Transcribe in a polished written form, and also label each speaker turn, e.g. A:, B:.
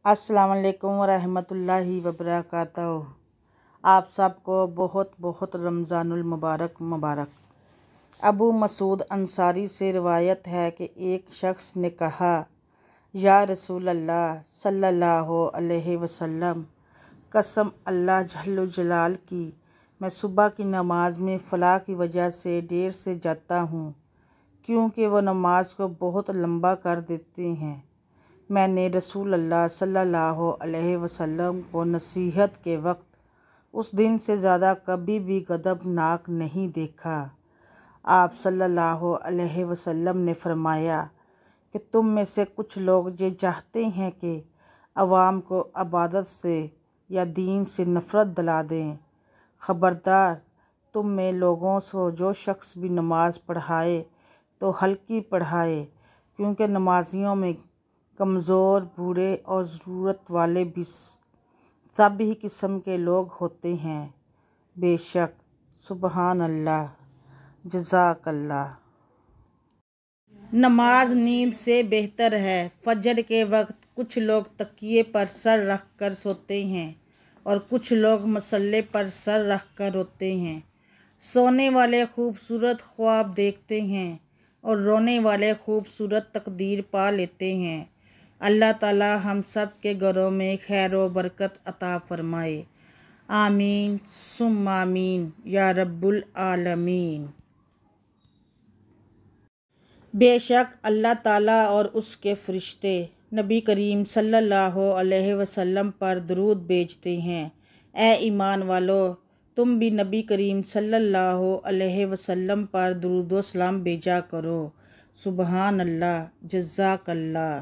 A: अस्सलाम वालेकुम वरहमतुल्लाहि वबरकातुहू। आप सबको बहुत बहुत रमज़ानुल मुबारक। अबू मसूद अंसारी से रिवायत है कि एक शख्स ने कहा, या रसूल अल्लाह सल्लल्लाहु अलैहि वसल्लम, कसम अल्लाह जल्ल जलाल की, मैं सुबह की नमाज में फ़लाह की वजह से देर से जाता हूँ, क्योंकि वह नमाज को बहुत लंबा कर देते हैं। मैंने रसूल अल्लाह सल्लल्लाहु अलैहि वसल्लम को नसीहत के वक्त उस दिन से ज़्यादा कभी भी गज़बनाक नहीं देखा। आप सल्लल्लाहु अलैहि वसल्लम ने फरमाया कि तुम में से कुछ लोग ये चाहते हैं कि अवाम को इबादत से या दीन से नफ़रत दिला दें। ख़बरदार, तुम में लोगों को जो शख्स भी नमाज पढ़ाए तो हल्की पढ़ाए, क्योंकि नमाजियों में कमज़ोर, बूढ़े और ज़रूरत वाले भी सभी किस्म के लोग होते हैं। बेशक, सुबहान अल्लाह, जज़ाकल्लाह। नमाज नींद से बेहतर है। फजर के वक्त कुछ लोग तकिए पर सर रख कर सोते हैं और कुछ लोग मसल्ले पर सर रख कर रोते हैं। सोने वाले खूबसूरत ख्वाब देखते हैं और रोने वाले खूबसूरत तकदीर पा लेते हैं। अल्लाह ताला हम सब के घरों में खैर व बरकत अता फरमाए। आमीन सुम्मा आमीन या रब्बुल आलमीन। बेशक अल्लाह ताला और उसके फ़रिश्ते नबी करीम सल्लल्लाहु अलैहि वसल्लम पर दरूद भेजते हैं। ए ईमान वालो, तुम भी नबी करीम सल्लल्लाहु अलैहि वसल्लम पर दरूद व सलाम भेजा करो। सुबहान अल्लाह, जज़ाकल्लाह।